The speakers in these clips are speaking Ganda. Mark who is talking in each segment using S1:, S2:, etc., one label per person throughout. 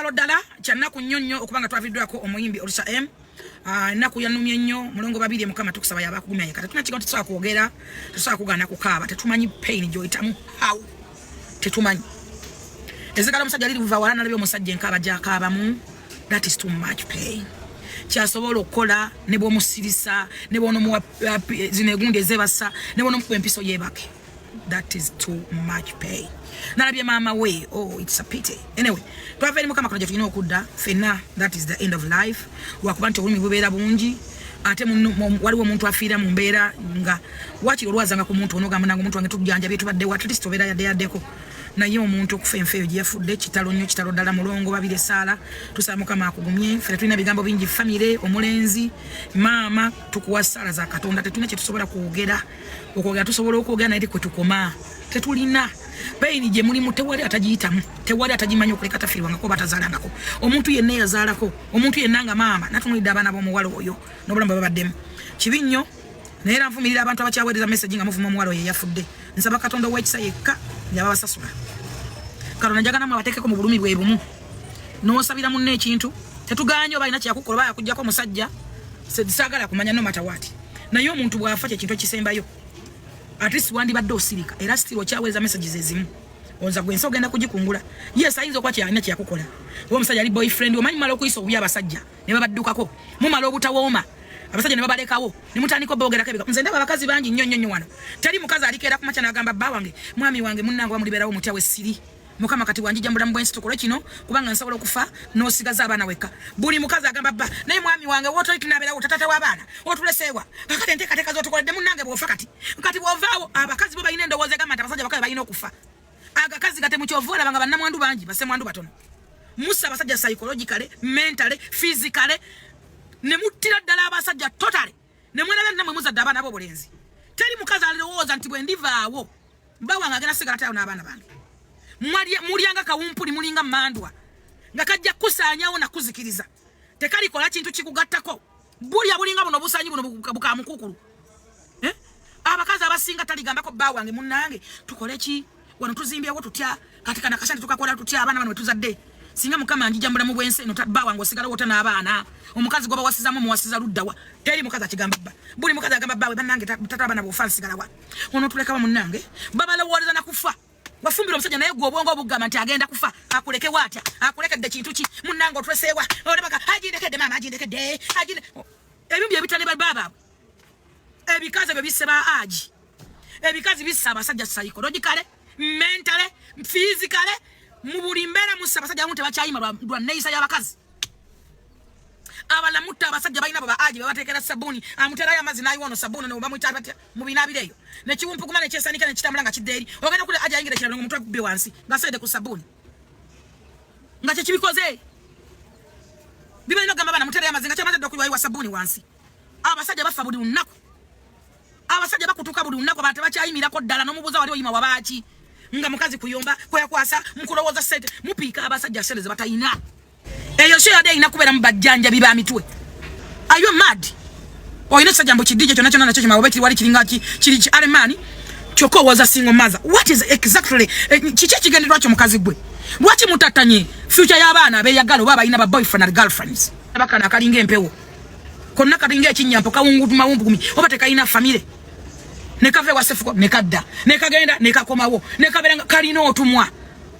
S1: kitalo dala kyanaku nnyonnyo okubanga twaviddwako omuyimbi Olusha M. Naku yanumye nnyo mulongo babiri mukama tukusaba yabakugumya yekata tuna kigo tusobola kwogera tusobola kugana kukaaba tetumanyi pain joyitamu how tetumanyi ezekala omusajja liri buva walana nabyo omusajja enkaba gyakaabamu that is too much pain kyasobola okukola ne bw'omusirisa ne bw'onomuwa zino egundi ezebasa ne bw'onomukuba empiso yebake that is too much pain nalabye mama we oh it's a pity anyway twaveri mukama kono gyetulina okudda fenna that is the end of life lwakuba nti obulumi bubeera bungi ate waliwo omuntu afiira mu mbeera nga wakiri olwazanga ku muntu onogamba nange omuntu wange tujjanja bye tubaddewo at least obeera yaddeko naye omuntu okufa enfeeyo gye yafudde kitalo nnyo kitalo ddala mulongo babiri esaala tusaba mukama akugumye ffe tulina bigambo bingi famire omulenzi maama tukuwa ssaala za katonda tetulina kye tusobola kwogera tusobola okwogera naye kwe tukoma tetulina pain gye mulimu tewali atagiyitamu tewali atagimanyi okuleka tafiirwangako batazaalangako omuntu yenna yazaalako omuntu yenna nga maama natunulidde abaana b'omuwala oyo n'obulamu bwe babaddemu kibi nnyo naye era nvumirira abantu abakyaweereza message nga muvuma omuwala oyo yafudde nsaba katonda ow'ekisa yekka yababasasula katonda njagala namwe abateekeko mu bulumi bwe bumu n'osabira munno ekintu tetuganye oba alina kyakukola oba yakugjako omusajja saagala kumanya no matter what naye omuntu bw'afa kyekintu ekisembayo at least wandibadde osirika era sitiro kyaweereza messages ezimu onza gwensa ogenda kugikungula yes ayinza okuba kyalina kyakukola oba omusajja ali boyfriend omanyi mumala okuyisa obubi abasajja ne babaddukako mumala obutawooma abasajja ne babalekawo ne mutandika oboogerako ebika nze ndaba abakazi bangi nnyo wano teri mukazi alikeera kumakya n'agamba bba wange mwami wange munnange wamuliberawo mutya wessiri mukama kati wanjija mbulamu bwensi tukole kino kubanga nsobola okufa n'osigaza abaana wekka buli mukazi agamba bba naye mwami wange wotoli tunabeerawo tatata w'abaana otuleseewa kakati enteekateeka z'otukoledde munnange bw'ofa kati bw'ovaawo abakazi bo balina endowooza egamba nti abasajja bakabe balina okufa agakazi gate mukyova olaba nga bannamwandu bangi bassemwandu batono musa abasajja psychologically mentally physically ne muttira ddala abasajja totally ne mwerabe namwe muzadde abaana b'obulenzi teri mukazi alirowooza nti bwe ndivaawo bba wange agenda sigala tayo n'abaana bange mulyanga kawumpuli mulinga mandwa nga kajja kusaanyawo nakuzikiriza tekalikola kintu kikugattako bulya bulinga buno busanyi buno bukamukukulu abakazi abasinga taligambako bba wange munnange tukole ki wano tuzimbyewo tutya kati kana kasandi tukakola tutya abaana bano betuzadde singa mukama njija mbulamu bwensi eno bba wange osigala wota n'abaana omukazi goba wasizamu muwasiza luddawa teri mukazi akigamba bba buli mukazi agamba bba we bannange tata abaana b'ofa nsigalawa ono tulekawa munnange babalowooleza nakufa wafumbira omusajja naye gwe obwongo obugamba nti agenda kufa akuleke watya akulekedde kintu ki munnange otweseewa olabaka agindekedde maama agindekedde ebimu bye bitane babaabo ebikazi bye bisse ba agi ebikazi bisse abasajja psychologically mentally physically mu buli mbeera mussa abasajja abamu tebakyayima lwa nneeyisa y'abakazi abalamutta abasajja balina baba agi babateekera sabbuuni amuterayo amazzi n'ayiwa ono sabbuuni bamuyita batya mu binaabireeyo nekiwumpuguma nekyesanika nekitambula nga kidde eri ogenda kule aji ayingira ekirala omutwe gubbe wansi ng'asedde ku sabbuuni nga kyekibikoze bibalina ogamba baana muterayo amazzi nga kyamazadde okuyiwayiwa sabbuuni wansi abasajja bafa buli lunaku abasajja bakutuka buli lunaku abantu tebakyayimirako ddala n'omubuuza wali oyima wabaaki nga mukazi kuyomba kweyakwasa mukulowooza sente mupiika abasajja sente ze batalina eyo sho yade ina kubeera mu bajjanjabi ba mitwe are you mad oyina ekisajja mbu kidije kyonna kyonna nakyo kimawe kiri wali kiringa kiri alemani kyokka owooza single mother what is exactly kiki ekigendererwa kyo mukazi gwe lwaki mutatanye future y'abaana abeeyagala oba abalina ba boyfriend and girlfriends abakana akalinga empewo konna kalinga ekinyampo kawungumawumpugumi oba tekayina famire nekave wasefuko nekadda nekagenda nekakomawo nekabeera kalina otumwa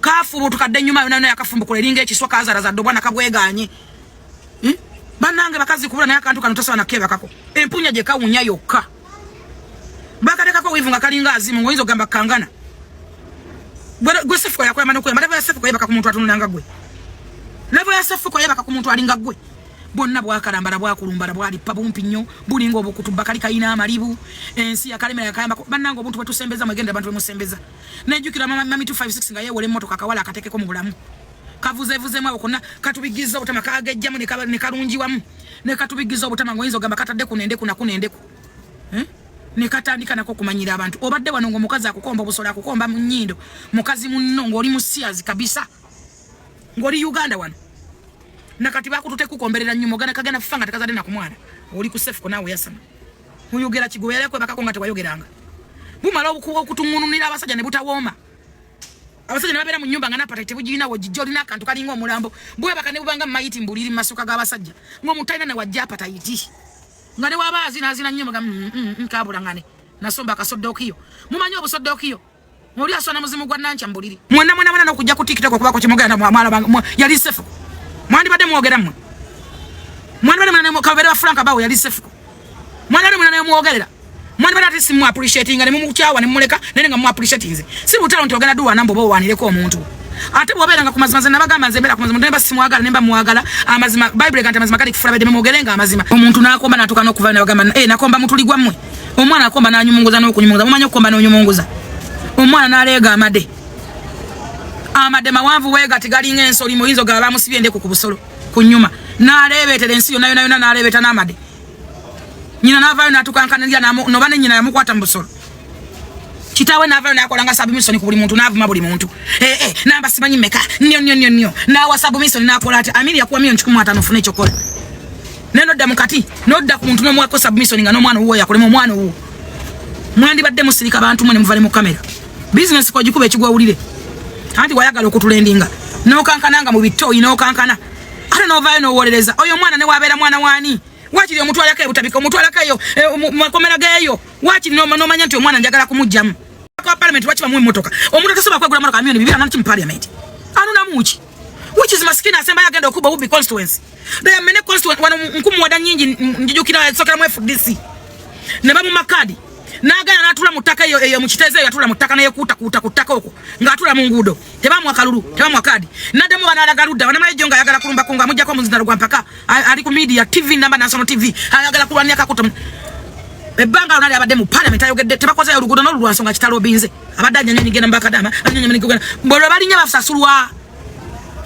S1: kafubu tukadde nyuma yona yakafumbukola eringa ekiswa kazara za dobwana kabweganye banange bakazi kubula naye akantu kano tosobola nakeba kako empunya gye kawunya yokka bakatekako wivu nga kalinga azimu ngoyinza ogamba kangana gwe sefuko yakwemana okwemba levo ya sefuko yebaka ku muntu atunulanga gwe levo ya sefuko yebaka ku muntu alinga gwe bonna bwakalambala bwakulumbala bwalippa bumpi nnyo bulinga obukutubba kali kayina amalibu ensi yakalemera yakayambako bannange obuntu bwetusembeza mwegenda abantu bemusembeza nejjukira mami 256 nga yeewola emmotoka akawala akatekeko mu bulamu kavuzeevuzeemu abo konna katubigiza obutama kagejjamu ne kalungiwamu ne katubigiza obutama ngoyinza ogamba katadde kunendeku nakunendeku ne katandika nako okumanyira abantu obadde wano ng'omukazi akukomba obusola akukomba mu nnyindo mukazi munno ng'oli mu siyazi kabisa ng'oli Uganda wano nakati bakutute kukomberera nnyo mogana kagenda fanga tekazadde nakumwana oli ku sefuko nawe yasama muyogera kigwera kwe bakakonga tewayogeranga bumala okutungununira abasajja ne butawooma abasajja ne babeera mu nnyumba nga n'apatite bugirinawo jjolina akantu kalinga omulambo bwebaka ne bubanga mayiti mbuliri masuka g'abasajja ng'omutalina ne wajja apatayiti nga ne waba azina nnyo nga nkabulangane nasomba akasoddokiyo mumanyi obusoddokiyo oli asona muzimu gwa nancha mbuliri mwana n'okujja ku TikTok okubako kimugenda mwala yali sefu mwandi badde mwogera mmwe mwandi badde mwana kabere wa Frank Bawo yali sefu mwandi badde mwana mwogerera mwandi badde ati simu appreciating ne mumukyawa ne mumuleka nene nga mu appreciating si butalo nti ogenda duwa nambo bo wanireko omuntu ate bwobera nga kumazima nabagamba nze bera kumazima nemba simwagala nemba mwagala amazima Bible gante amazima kali kufura bede mumogerenga amazima omuntu nakomba natuka nokuva ne bagamba nakomba mutuligwa mmwe omwana akomba nanyumunguza n'okunyumunguza mumanyi okomba n'onyumunguza omwana nalega amade mawanvu wega tigalinga ensoli muyinzo ga bamusibye ndeko ku busolo kunyuma nalebeetera ensi yonna yonna nalebeeta n'amade nyina navayo natukankanira no bane nyina yamukwata mu busolo kitawe navayo nakolanga submission ku buli muntu navuma buli muntu namba simanyi meka nyo nawa submission nakola ati amiri yakuwa miyo nchukumu atano fune chokola neno dda mukati nodda ku muntu nomwako submission nga n'omwana uwo yakolema omwana uwo mwandi badde musirika bantu mwe muvale mu kamera business ko jikuba ekigwa ulire anti wayagala okutulendinga nokankananga mu bitoyi nokankana ate novayo nowolereza oyo mwana ne wabera mwana wani wakiri omutwala kayo butabika omutwala kayo makomera gayo wakiri nomanya nti omwana njagala kumujjamu kwa parliament wachiba mu motoka omuntu tasoba kwegula motoka milioni 2 anati mu parliament anuna muchi which is maskina asemba yagenda okuba ubi constituency they mene constituency wana nkumu wada nyingi njijukira sokera mu FDC ne bamu makadi nagana natula mutaka eyo mukiteze yatula mutaka naye kuta kutaka oko ngatula mu ngudo tebamu akalulu tebamu akadi nademo banalaga ludda banamala jonga yagala kulumba kunga mujja kwa muzindalo gwa mpaka ali ku media TV namba national TV ayagala kulwania kakuta ebanga onali abadde mu parliament ayogedde tebakoza yo lugudo n'olwansonga kitalo binze abadde nyinyi ngena mbaka dama nyinyi ngena mbolo bali nya basasulwa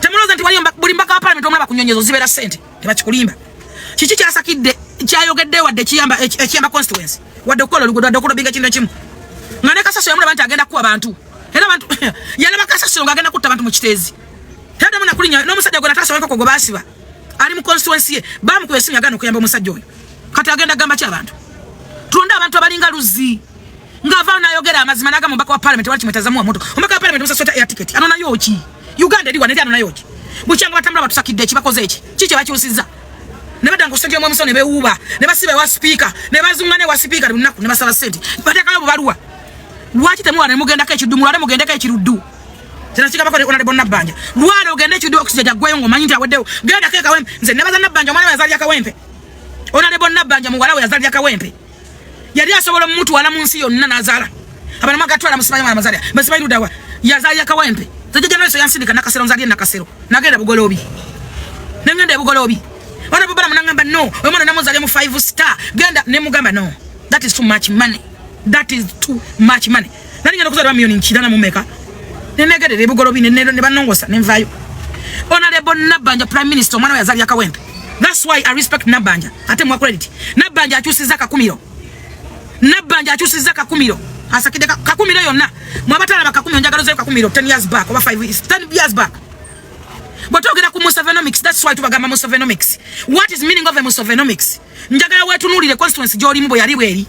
S1: temuloza nti wali buli mbaka parliament omulaba kunyonyezo zibera sente tebakikulimba kiki kyasakidde kyayogedde wadde ekiyamba constituency wadde okola lugudo wadde okola binga kintu kimu ngane kasaso yamulaba nti agenda kuwa abantu era abantu yalaba kasaso nga agenda kutta abantu mu kitezi tada muna kulinya n'omusajja gona taso weko kogo basiba ali mu constituency ye bamu ku esimu yagana okuyamba omusajja oyo kati agenda gamba ki abantu tulonda abantu abalinga luzi ngava nayogera amazima naga mu mbaka wa parliament wali kimetazamu wa moto ombaka wa parliament musasota ya ticket anona yoki Uganda eri wane anona yoki bukyanga batambula batusakidde kibakoze eki kiche bakyusiza ne badanga osonje mu emiso ne bewuba ne basibe wa speaker ne bazungane wa speaker lunaku ne basaba sente bateka abo baluwa lwaki temwa ne mugenda ka ekidumula ne mugenda ka ekiruddu tena kika bakole ona lebonna banja lwalo ogende ekiddu okusija gweyo ngomanyi nti awedewo genda keka wempe nze ne bazana banja omwana we yazali akawempe ona lebonna banja muwala we yazali akawempe yali asobola omuntu wala munsi yonna nazala abana magatwala musimanyi mwana mazalia basimanyi ludawa yazali akawempe tajja naso yansindika nakasero nzali nakasero nagenda bugolobi nengenda bugolobi wana baba munangamba no omwana namuzali mu 5 star genda ne mugamba no that is too much money nani ngenda kuzala milioni nchidana mumeka nenegede bugolobi ne banongosa nenvayo ona lebo nabanja prime minister omwana we yazali akawempe that's why I respect nabanja ate mwa credit nabanja achusiza kakumiro nabanja achusiza kakumiro asakide kakumiro yonna mwabatala bakakumiro njagalo ze kakumiro 10 years back over 10 years back but ogera ku Musevenomics that's why tubagamba Musevenomics what is meaning of a Musevenomics njagala wetu nulire constituency joli mbo yali bweri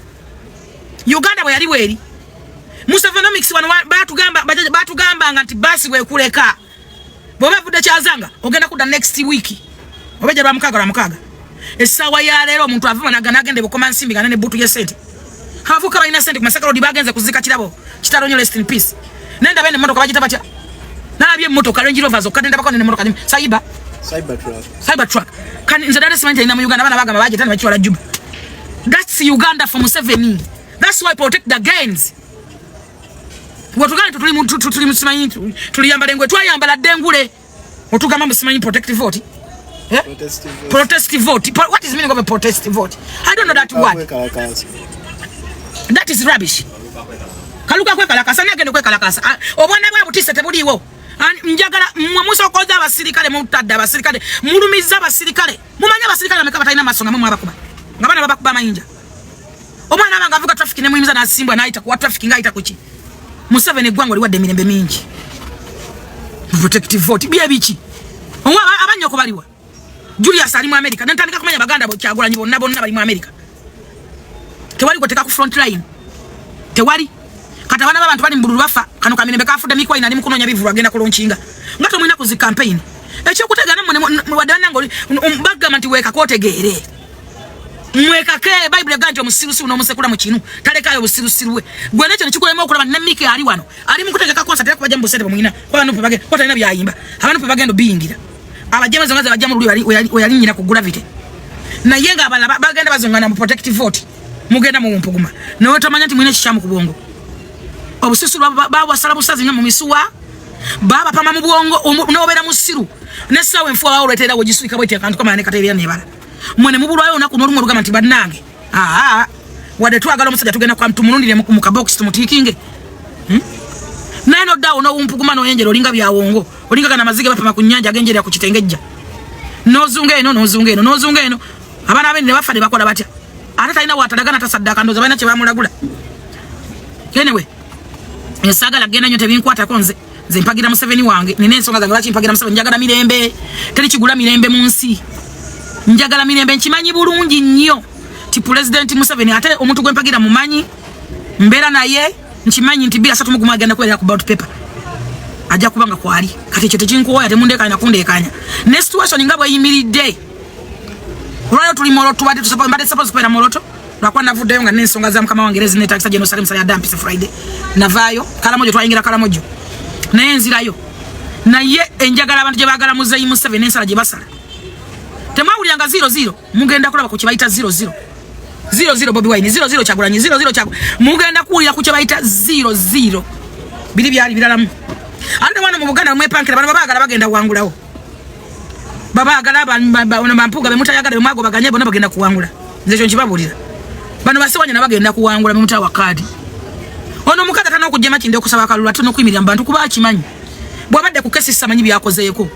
S1: Uganda bwe yali bweri Musevenomics wano batugamba nti basi we kuleka boba vuda kyazanga ogenda kuda next week obeje lwa mukaga esawa ya lero omuntu avuma nagende bokoma nsimbi ganane butu ye sente havuka balina sente ku masaka rodi bagenze kuzika kirabo kitalonyo rest in peace nenda bene motoka bagita batya nalabye motoka Range Rover zo kadenda bakone ne motoka cyber truck kan nze dale simanje ina mu Uganda bana bagamba baje tani bachiwala Juba that's Uganda from 7 that's why protect the gains watugana tuli musimanyi tuliyamba lengwe twayambala dengule otugamba musimanyi protective vote protestive vote what is meaning of a protestive vote I don't know that word that is rubbish kaluka kwekalakasa nagende kwekalakasa obwana bwa butise tebuliwo njagala mwamuso koza abasirikale mutadda abasirikale mulumiza abasirikale mumanya abasirikale amekaba talina masonga mwe abakuba ngabana babakuba mayinja omwana abanga avuga traffic ne muyimiza na simbwa naita ku traffic ngaita kuki Museveni gwango liwadde mirembe mingi protective vote bya bichi abanyoko baliwa Julius ali mu America nantandika kumanya baganda bo kyagulanyi bonna bali mu America tewali koteka ku front line tewali kata bana abantu bali mbululu bafa kano kamirembe kafude mikwa ina limu kunonya bivu agenda kulonkinga ngato mwina kuzi campaign ekyo kutegana mu wadana ngoli bagament weka kotegere mweka ke bible ganjo musirusiru no musekula mu kinu talekayo busirusirwe gwe necho nikikulema okulaba ne Mike ali wano ali mu kutegeka concert ya kubajja mbosete mwina kwa no pebage kwa tana byayimba abantu pebagendo bingira abajema zongaza bajja mu oyali nyina ku gravity na yenga abala bagenda bazongana mu protective vote mugenda mu mpuguma no tomanya nti mwine kichamu kubongo obususuru baba wasala busazi nyamu misuwa baba pama mu bwongo nobera musiru nesawe mfu awo letera wojisuika bwete akantu kama ne kateria ne bala mwene mubulwayo nakuno lumu rugama ntibannange wade twagala omusajja tugenda kwa mtu mulundire mu kabox tumutikinge nano dawo no umpuguma no yenjero linga byawongo olinga kana mazige bapama kunyanja agenjere ya kuchitengejja nozunge eno abana abene bafade bakola batya ate talina watadagana tasaddaka ndoza bana kye bamulagula anyway esagala genda nyote binkwata konze nze mpagira mu 7 wange nine ensonga zange laki mpagira mu 7 njagala mirembe teri kigula mirembe mu nsi njagala mirembe nkimanyi bulungi nnyo ti president Museveni ate omuntu gwe mpagira mumanyi mbera naye nkimanyi nti bila 3 muguma agenda kwera ku ballot paper aja kubanga kwali kati kyo tekinkoya temundekanya kundekanya ne situation ngabo yimiridde Rwanda tuli moloto wadi tusapa mbade suppose kwera moloto lwakwa navudde nga nensonga za mukama wangereza ne taxa General Salim Saya Dampi Friday navayo kala mojo twayingira kala mojo naye nzirayo naye enjagala abantu je bagala muzeyi mu 7 ensala je basala temawulyanga 00 mugenda kulaba ku kibayita 00 Bobi Wine 00 Kyagulanyi 00 Kyagu mugenda kuwulira ku kibayita 00 bili byali bilalamu ande wana mu Buganda mwepankira bana babagala bagenda kuwangulawo babagala bano bampuga bemutayagala bemwago baganye bona bagenda kuwangula nze kyo nkibabulira bano basewanya nabagenda kuwangula bemutawa kadi ono mukata tano okujema kinde okusaba kalulu atuno kwimirya abantu kuba kimanyi bwabadde ku kesi samanyi byakozeeko